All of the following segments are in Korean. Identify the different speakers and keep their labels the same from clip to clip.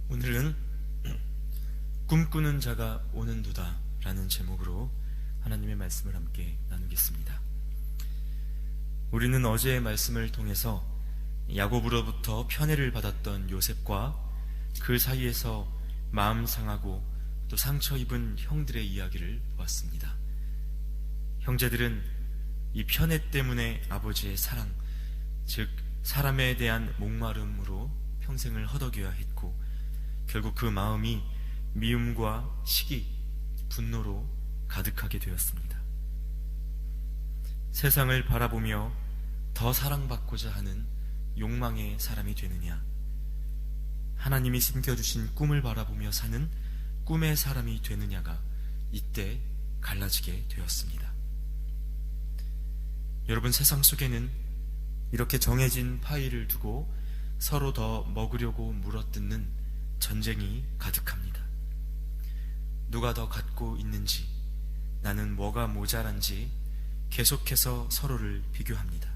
Speaker 1: 오늘은 꿈꾸는 자가 오는도다 라는 제목으로 하나님의 말씀을 함께 나누겠습니다. 우리는 어제의 말씀을 통해서 야곱으로부터 편애를 받았던 요셉과 그 사이에서 마음 상하고 또 상처 입은 형들의 이야기를 보았습니다. 형제들은 이 편애 때문에 아버지의 사랑, 즉 사람에 대한 목마름으로 평생을 허덕여야 했고, 결국 그 마음이 미움과 시기, 분노로 가득하게 되었습니다. 세상을 바라보며 더 사랑받고자 하는 욕망의 사람이 되느냐, 하나님이 심겨주신 꿈을 바라보며 사는 꿈의 사람이 되느냐가 이때 갈라지게 되었습니다. 여러분, 세상 속에는 이렇게 정해진 파일을 두고 서로 더 먹으려고 물어뜯는 전쟁이 가득합니다. 누가 더 갖고 있는지, 나는 뭐가 모자란지 계속해서 서로를 비교합니다.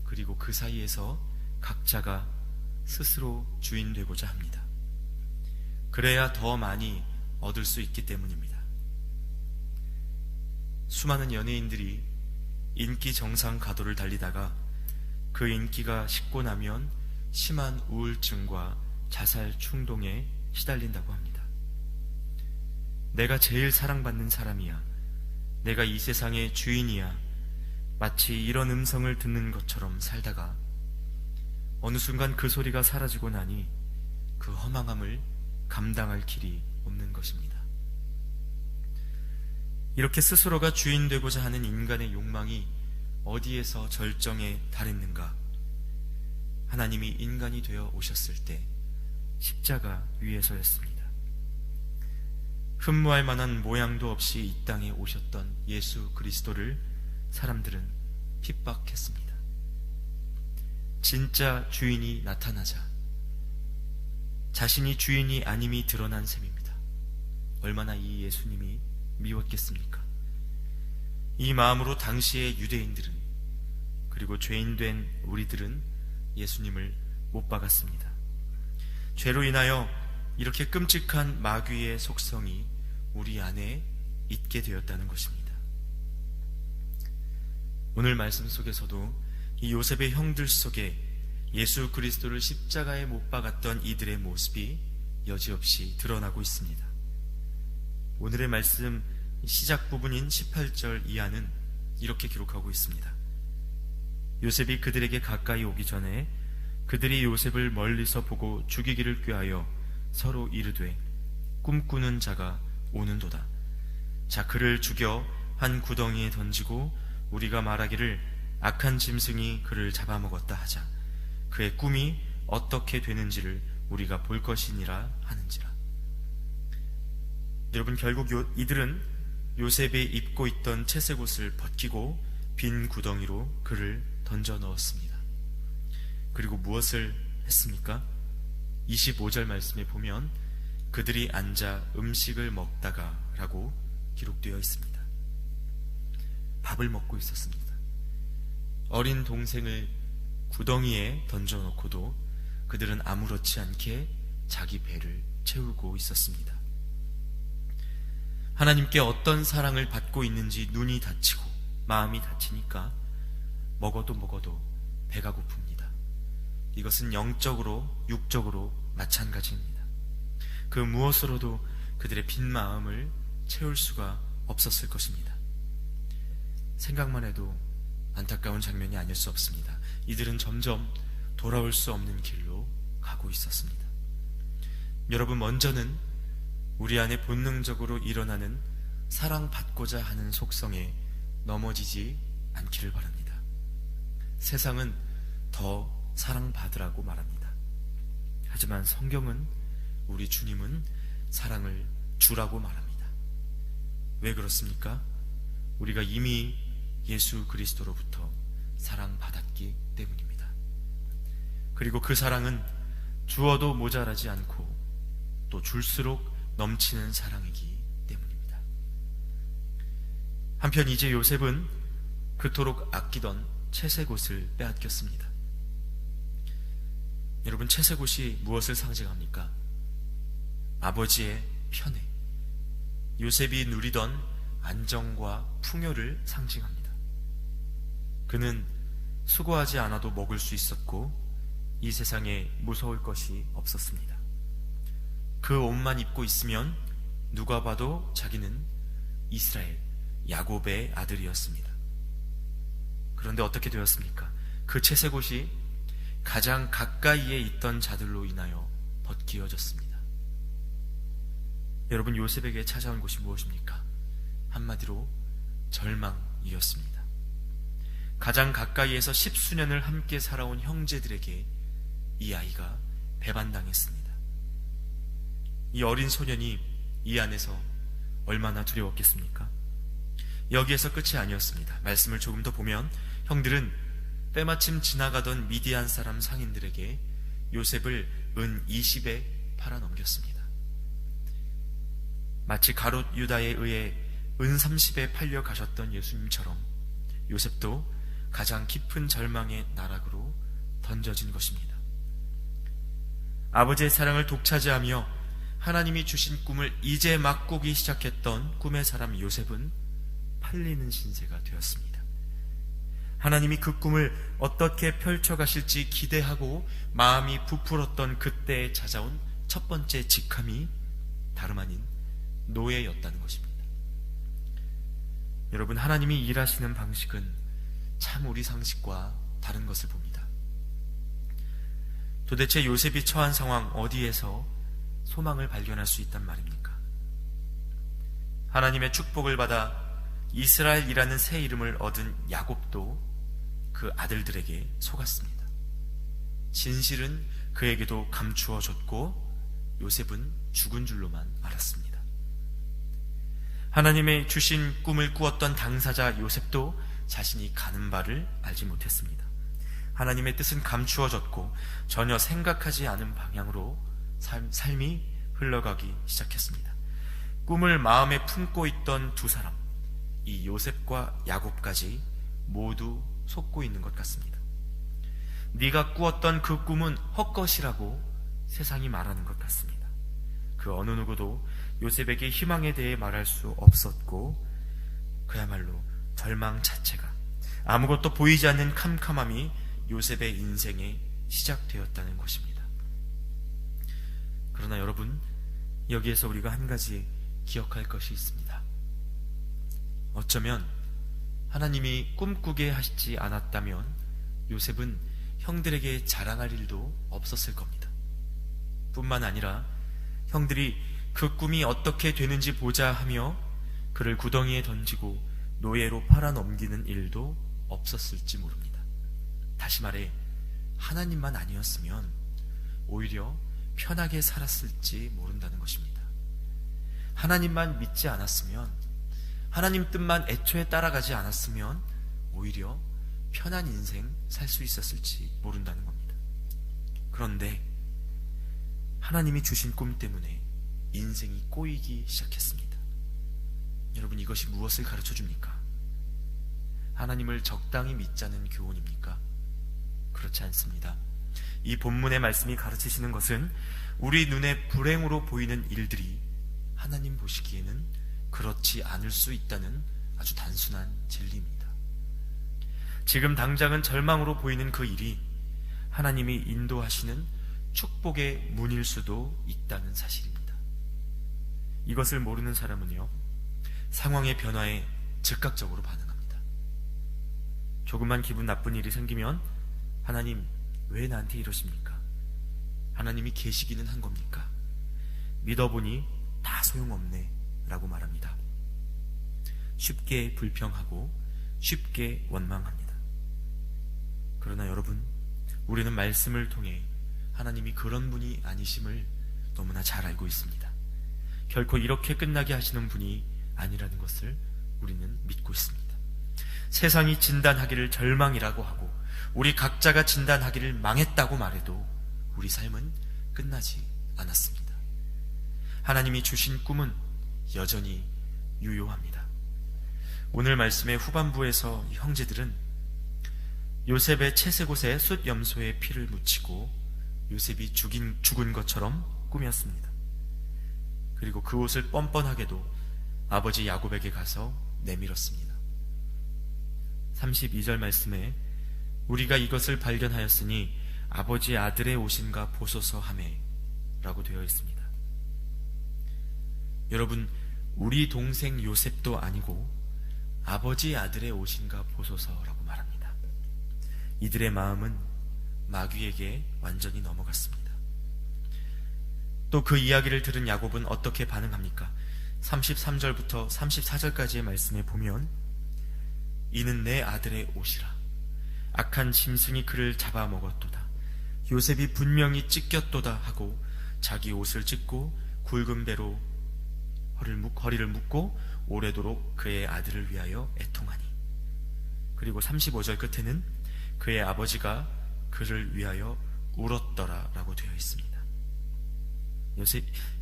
Speaker 1: 그리고 그 사이에서 각자가 스스로 주인 되고자 합니다. 그래야 더 많이 얻을 수 있기 때문입니다. 수많은 연예인들이 인기 정상 가도를 달리다가 그 인기가 식고 나면 심한 우울증과 자살 충동에 시달린다고 합니다. 내가 제일 사랑받는 사람이야, 내가 이 세상의 주인이야, 마치 이런 음성을 듣는 것처럼 살다가 어느 순간 그 소리가 사라지고 나니 그 허망함을 감당할 길이 없는 것입니다. 이렇게 스스로가 주인 되고자 하는 인간의 욕망이 어디에서 절정에 달했는가? 하나님이 인간이 되어 오셨을 때 십자가 위에서였습니다. 흠모할 만한 모양도 없이 이 땅에 오셨던 예수 그리스도를 사람들은 핍박했습니다. 진짜 주인이 나타나자 자신이 주인이 아님이 드러난 셈입니다. 얼마나 이 예수님이 미웠겠습니까? 이 마음으로 당시의 유대인들은, 그리고 죄인된 우리들은 예수님을 못 박았습니다. 죄로 인하여 이렇게 끔찍한 마귀의 속성이 우리 안에 있게 되었다는 것입니다. 오늘 말씀 속에서도 이 요셉의 형들 속에 예수 그리스도를 십자가에 못 박았던 이들의 모습이 여지없이 드러나고 있습니다. 오늘의 말씀 시작 부분인 18절 이하는 이렇게 기록하고 있습니다. 요셉이 그들에게 가까이 오기 전에 그들이 요셉을 멀리서 보고 죽이기를 꾀하여 서로 이르되 꿈꾸는 자가 오는도다. 자, 그를 죽여 한 구덩이에 던지고 우리가 말하기를 악한 짐승이 그를 잡아먹었다 하자. 그의 꿈이 어떻게 되는지를 우리가 볼 것이니라 하는지라. 여러분, 결국 이들은 요셉이 입고 있던 채색 옷을 벗기고 빈 구덩이로 그를 던져 넣었습니다. 그리고 무엇을 했습니까? 25절 말씀에 보면 그들이 앉아 음식을 먹다가 라고 기록되어 있습니다. 밥을 먹고 있었습니다. 어린 동생을 구덩이에 던져놓고도 그들은 아무렇지 않게 자기 배를 채우고 있었습니다. 하나님께 어떤 사랑을 받고 있는지 눈이 다치고 마음이 다치니까 먹어도 배가 고픕니다. 이것은 영적으로 육적으로 마찬가지입니다. 그 무엇으로도 그들의 빈 마음을 채울 수가 없었을 것입니다. 생각만 해도 안타까운 장면이 아닐 수 없습니다. 이들은 점점 돌아올 수 없는 길로 가고 있었습니다. 여러분, 먼저는 우리 안에 본능적으로 일어나는 사랑받고자 하는 속성에 넘어지지 않기를 바랍니다. 세상은 더 사랑받으라고 말합니다. 하지만 성경은, 우리 주님은 사랑을 주라고 말합니다. 왜 그렇습니까? 우리가 이미 예수 그리스도로부터 사랑받았기 때문입니다. 그리고 그 사랑은 주어도 모자라지 않고 또 줄수록 넘치는 사랑이기 때문입니다. 한편 이제 요셉은 그토록 아끼던 채색 옷을 빼앗겼습니다. 여러분, 채색 옷이 무엇을 상징합니까? 아버지의 편애, 요셉이 누리던 안정과 풍요를 상징합니다. 그는 수고하지 않아도 먹을 수 있었고 이 세상에 무서울 것이 없었습니다. 그 옷만 입고 있으면 누가 봐도 자기는 이스라엘, 야곱의 아들이었습니다. 그런데 어떻게 되었습니까? 그 채색옷이 가장 가까이에 있던 자들로 인하여 벗기어졌습니다. 여러분, 요셉에게 찾아온 것이 무엇입니까? 한마디로 절망이었습니다. 가장 가까이에서 10수년을 함께 살아온 형제들에게 이 아이가 배반당했습니다. 이 어린 소년이 이 안에서 얼마나 두려웠겠습니까? 여기에서 끝이 아니었습니다. 말씀을 조금 더 보면 형들은 때마침 지나가던 미디안 사람 상인들에게 요셉을 은 20에 팔아넘겼습니다. 마치 가롯 유다에 의해 은 30에 팔려 가셨던 예수님처럼 요셉도 가장 깊은 절망의 나락으로 던져진 것입니다. 아버지의 사랑을 독차지하며 하나님이 주신 꿈을 이제 막 꾸기 시작했던 꿈의 사람 요셉은 팔리는 신세가 되었습니다. 하나님이 그 꿈을 어떻게 펼쳐가실지 기대하고 마음이 부풀었던 그때에 찾아온 첫 번째 직함이 다름 아닌 노예였다는 것입니다. 여러분, 하나님이 일하시는 방식은 참 우리 상식과 다른 것을 봅니다. 도대체 요셉이 처한 상황 어디에서 소망을 발견할 수 있단 말입니까? 하나님의 축복을 받아 이스라엘이라는 새 이름을 얻은 야곱도 그 아들들에게 속았습니다. 진실은 그에게도 감추어졌고 요셉은 죽은 줄로만 알았습니다. 하나님의 주신 꿈을 꾸었던 당사자 요셉도 자신이 가는 바를 알지 못했습니다. 하나님의 뜻은 감추어졌고 전혀 생각하지 않은 방향으로 삶이 흘러가기 시작했습니다. 꿈을 마음에 품고 있던 두 사람, 이 요셉과 야곱까지 모두 속고 있는 것 같습니다. 네가 꾸었던 그 꿈은 헛것이라고 세상이 말하는 것 같습니다. 그 어느 누구도 요셉에게 희망에 대해 말할 수 없었고 그야말로 절망 자체가, 아무것도 보이지 않는 캄캄함이 요셉의 인생에 시작되었다는 것입니다. 그러나 여러분, 여기에서 우리가 한 가지 기억할 것이 있습니다. 어쩌면 하나님이 꿈꾸게 하시지 않았다면 요셉은 형들에게 자랑할 일도 없었을 겁니다. 뿐만 아니라 형들이 그 꿈이 어떻게 되는지 보자 하며 그를 구덩이에 던지고 노예로 팔아넘기는 일도 없었을지 모릅니다. 다시 말해, 하나님만 아니었으면 오히려 편하게 살았을지 모른다는 것입니다. 하나님만 믿지 않았으면, 하나님 뜻만 애초에 따라가지 않았으면 오히려 편한 인생 살 수 있었을지 모른다는 겁니다. 그런데 하나님이 주신 꿈 때문에 인생이 꼬이기 시작했습니다. 여러분, 이것이 무엇을 가르쳐 줍니까? 하나님을 적당히 믿자는 교훈입니까? 그렇지 않습니다. 이 본문의 말씀이 가르치시는 것은 우리 눈에 불행으로 보이는 일들이 하나님 보시기에는 그렇지 않을 수 있다는 아주 단순한 진리입니다. 지금 당장은 절망으로 보이는 그 일이 하나님이 인도하시는 축복의 문일 수도 있다는 사실입니다. 이것을 모르는 사람은요, 상황의 변화에 즉각적으로 반응합니다. 조금만 기분 나쁜 일이 생기면 하나님, 왜 나한테 이러십니까? 하나님이 계시기는 한 겁니까? 믿어보니 다 소용없네 라고 말합니다. 쉽게 불평하고 쉽게 원망합니다. 그러나 여러분, 우리는 말씀을 통해 하나님이 그런 분이 아니심을 너무나 잘 알고 있습니다. 결코 이렇게 끝나게 하시는 분이 아니라는 것을 우리는 믿고 있습니다. 세상이 진단하기를 절망이라고 하고 우리 각자가 진단하기를 망했다고 말해도 우리 삶은 끝나지 않았습니다. 하나님이 주신 꿈은 여전히 유효합니다. 오늘 말씀의 후반부에서 형제들은 요셉의 채색옷에 숫염소의 피를 묻히고 요셉이 죽은 것처럼 꾸몄습니다. 그리고 그 옷을 뻔뻔하게도 아버지 야곱에게 가서 내밀었습니다. 32절 말씀에 우리가 이것을 발견하였으니 아버지의 아들의 옷인가 보소서 하매 라고 되어 있습니다. 여러분, 우리 동생 요셉도 아니고 아버지 아들의 옷인가 보소서라고 말합니다. 이들의 마음은 마귀에게 완전히 넘어갔습니다. 또 그 이야기를 들은 야곱은 어떻게 반응합니까? 33절부터 34절까지의 말씀에 보면 이는 내 아들의 옷이라 악한 짐승이 그를 잡아먹었도다. 요셉이 분명히 찢겼도다 하고 자기 옷을 찢고 굵은 배로 허리를 묶고 오래도록 그의 아들을 위하여 애통하니. 그리고 35절 끝에는 그의 아버지가 그를 위하여 울었더라 라고 되어 있습니다.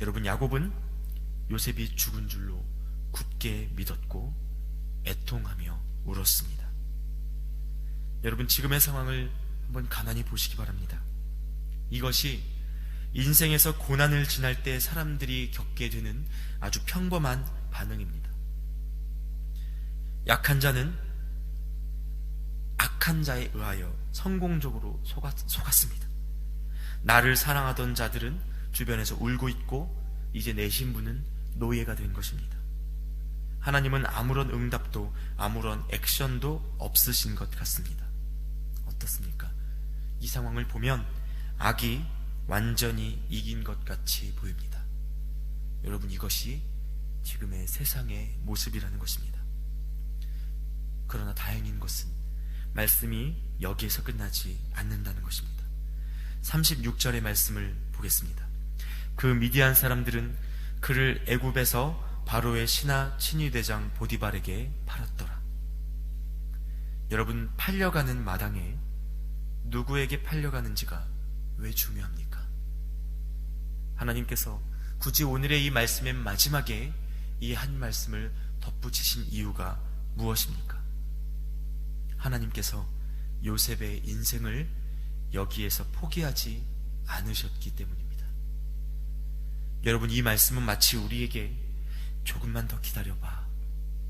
Speaker 1: 여러분, 야곱은 요셉이 죽은 줄로 굳게 믿었고 애통하며 울었습니다. 여러분, 지금의 상황을 한번 가만히 보시기 바랍니다. 이것이 인생에서 고난을 지날 때 사람들이 겪게 되는 아주 평범한 반응입니다. 약한 자는 악한 자에 의하여 성공적으로 속았습니다. 나를 사랑하던 자들은 주변에서 울고 있고 이제 내 신분은 노예가 된 것입니다. 하나님은 아무런 응답도 아무런 액션도 없으신 것 같습니다. 어떻습니까? 이 상황을 보면 악이 완전히 이긴 것 같이 보입니다. 여러분, 이것이 지금의 세상의 모습이라는 것입니다. 그러나 다행인 것은 말씀이 여기에서 끝나지 않는다는 것입니다. 36절의 말씀을 보겠습니다. 그 미디안 사람들은 그를 애굽에서 바로의 신하 친위대장 보디발에게 팔았더라. 여러분, 팔려가는 마당에 누구에게 팔려가는지가 왜 중요합니까? 하나님께서 굳이 오늘의 이 말씀의 마지막에 이 한 말씀을 덧붙이신 이유가 무엇입니까? 하나님께서 요셉의 인생을 여기에서 포기하지 않으셨기 때문입니다. 여러분, 이 말씀은 마치 우리에게 조금만 더 기다려봐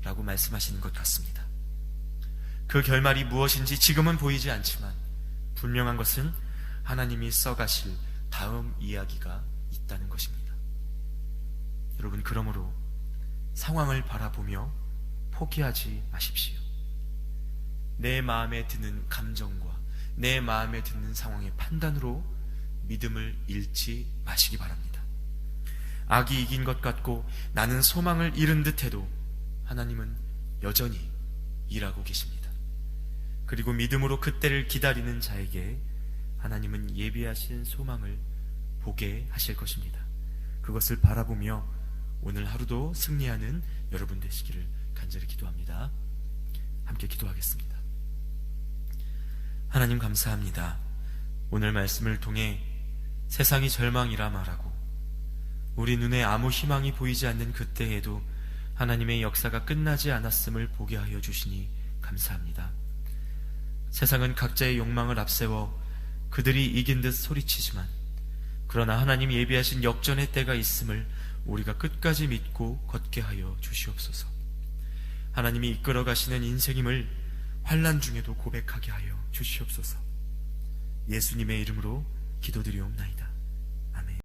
Speaker 1: 라고 말씀하시는 것 같습니다. 그 결말이 무엇인지 지금은 보이지 않지만 분명한 것은 하나님이 써가실 다음 이야기가 있다는 것입니다. 여러분, 그러므로 상황을 바라보며 포기하지 마십시오. 내 마음에 드는 감정과 내 마음에 드는 상황의 판단으로 믿음을 잃지 마시기 바랍니다. 악이 이긴 것 같고 나는 소망을 잃은 듯해도 하나님은 여전히 일하고 계십니다. 그리고 믿음으로 그때를 기다리는 자에게 하나님은 예비하신 소망을 보게 하실 것입니다. 그것을 바라보며 오늘 하루도 승리하는 여러분 되시기를 간절히 기도합니다. 함께 기도하겠습니다. 하나님, 감사합니다. 오늘 말씀을 통해 세상이 절망이라 말하고 우리 눈에 아무 희망이 보이지 않는 그때에도 하나님의 역사가 끝나지 않았음을 보게 하여 주시니 감사합니다. 세상은 각자의 욕망을 앞세워 그들이 이긴 듯 소리치지만 그러나 하나님이 예비하신 역전의 때가 있음을 우리가 끝까지 믿고 걷게 하여 주시옵소서. 하나님이 이끌어 가시는 인생임을 환난 중에도 고백하게 하여 주시옵소서. 예수님의 이름으로 기도드리옵나이다.